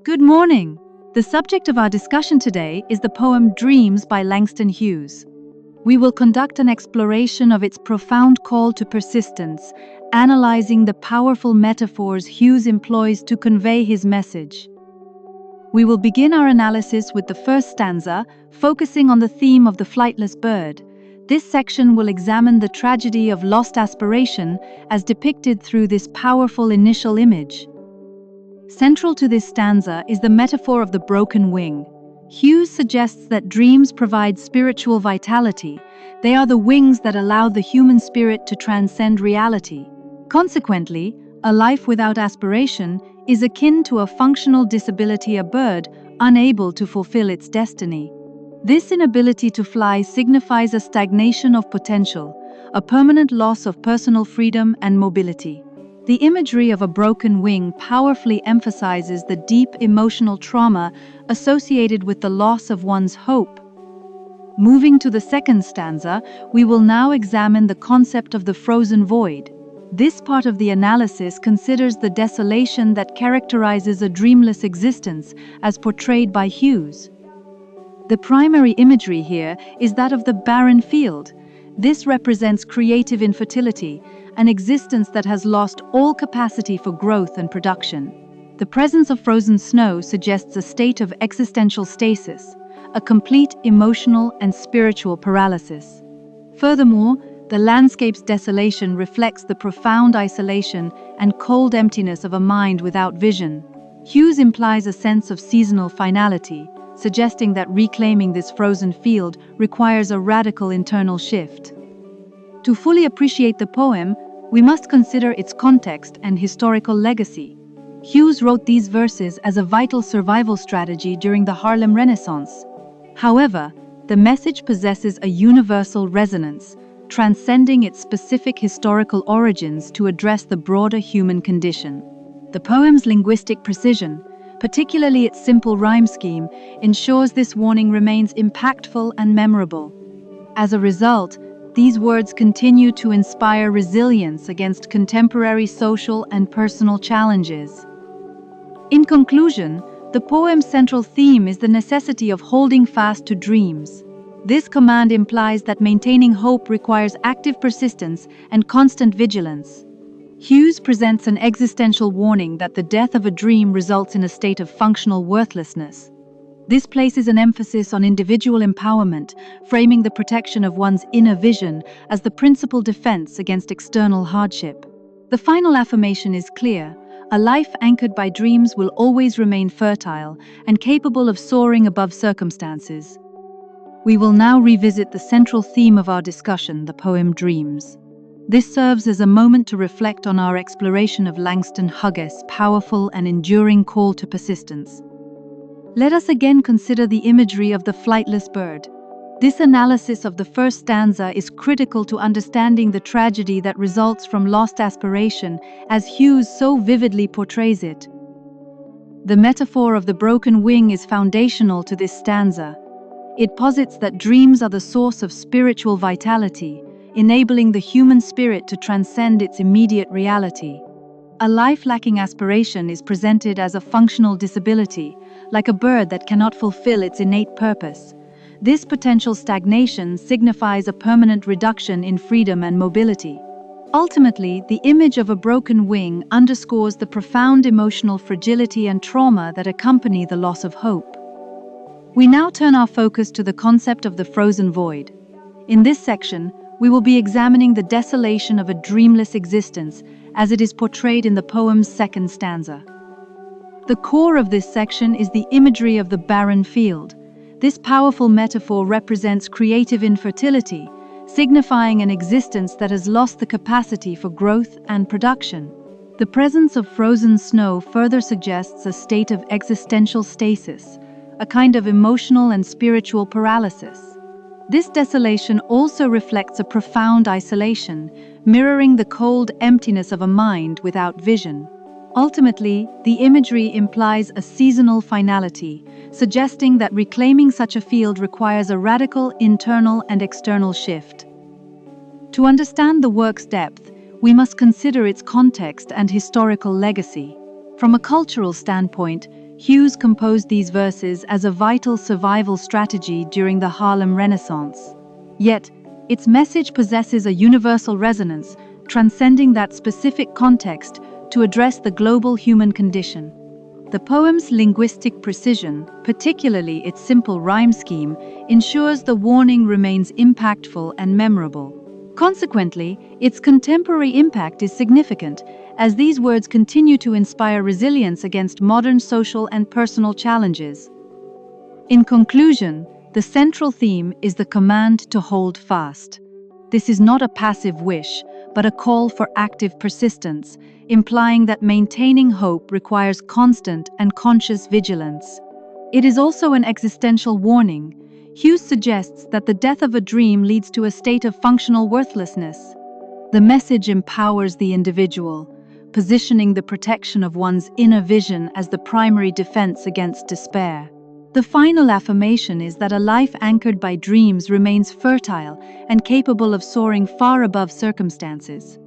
Good morning. The subject of our discussion today is the poem Dreams by Langston Hughes. We will conduct an exploration of its profound call to persistence, analyzing the powerful metaphors Hughes employs to convey his message. We will begin our analysis with the first stanza, focusing on the theme of the flightless bird. This section will examine the tragedy of lost aspiration as depicted through this powerful initial image. Central to this stanza is the metaphor of the broken wing. Hughes suggests that dreams provide spiritual vitality. They are the wings that allow the human spirit to transcend reality. Consequently, a life without aspiration is akin to a functional disability, a bird unable to fulfill its destiny. This inability to fly signifies a stagnation of potential, a permanent loss of personal freedom and mobility. The imagery of a broken wing powerfully emphasizes the deep emotional trauma associated with the loss of one's hope. Moving to the second stanza, we will now examine the concept of the frozen void. This part of the analysis considers the desolation that characterizes a dreamless existence, as portrayed by Hughes. The primary imagery here is that of the barren field. This represents creative infertility, an existence that has lost all capacity for growth and production. The presence of frozen snow suggests a state of existential stasis, a complete emotional and spiritual paralysis. Furthermore, the landscape's desolation reflects the profound isolation and cold emptiness of a mind without vision. Hughes implies a sense of seasonal finality, suggesting that reclaiming this frozen field requires a radical internal shift. To fully appreciate the poem, we must consider its context and historical legacy. Hughes wrote these verses as a vital survival strategy during the Harlem Renaissance. However, the message possesses a universal resonance, transcending its specific historical origins to address the broader human condition. The poem's linguistic precision, particularly its simple rhyme scheme, ensures this warning remains impactful and memorable. As a result, these words continue to inspire resilience against contemporary social and personal challenges. In conclusion, the poem's central theme is the necessity of holding fast to dreams. This command implies that maintaining hope requires active persistence and constant vigilance. Hughes presents an existential warning that the death of a dream results in a state of functional worthlessness. This places an emphasis on individual empowerment, framing the protection of one's inner vision as the principal defense against external hardship. The final affirmation is clear: a life anchored by dreams will always remain fertile and capable of soaring above circumstances. We will now revisit the central theme of our discussion, the poem Dreams. This serves as a moment to reflect on our exploration of Langston Hughes' powerful and enduring call to persistence. Let us again consider the imagery of the flightless bird. This analysis of the first stanza is critical to understanding the tragedy that results from lost aspiration, as Hughes so vividly portrays it. The metaphor of the broken wing is foundational to this stanza. It posits that dreams are the source of spiritual vitality, enabling the human spirit to transcend its immediate reality. A life lacking aspiration is presented as a functional disability, like a bird that cannot fulfill its innate purpose. This potential stagnation signifies a permanent reduction in freedom and mobility. Ultimately, the image of a broken wing underscores the profound emotional fragility and trauma that accompany the loss of hope. We now turn our focus to the concept of the frozen void. In this section, we will be examining the desolation of a dreamless existence as it is portrayed in the poem's second stanza. The core of this section is the imagery of the barren field. This powerful metaphor represents creative infertility, signifying an existence that has lost the capacity for growth and production. The presence of frozen snow further suggests a state of existential stasis, a kind of emotional and spiritual paralysis. This desolation also reflects a profound isolation, mirroring the cold emptiness of a mind without vision. Ultimately, the imagery implies a seasonal finality, suggesting that reclaiming such a field requires a radical internal and external shift. To understand the work's depth, we must consider its context and historical legacy. From a cultural standpoint, Hughes composed these verses as a vital survival strategy during the Harlem Renaissance. Yet, its message possesses a universal resonance, transcending that specific context to address the global human condition. The poem's linguistic precision, particularly its simple rhyme scheme, ensures the warning remains impactful and memorable. Consequently, its contemporary impact is significant, as these words continue to inspire resilience against modern social and personal challenges. In conclusion, the central theme is the command to hold fast. This is not a passive wish, but a call for active persistence, implying that maintaining hope requires constant and conscious vigilance. It is also an existential warning. Hughes suggests that the death of a dream leads to a state of functional worthlessness. The message empowers the individual, positioning the protection of one's inner vision as the primary defense against despair. The final affirmation is that a life anchored by dreams remains fertile and capable of soaring far above circumstances.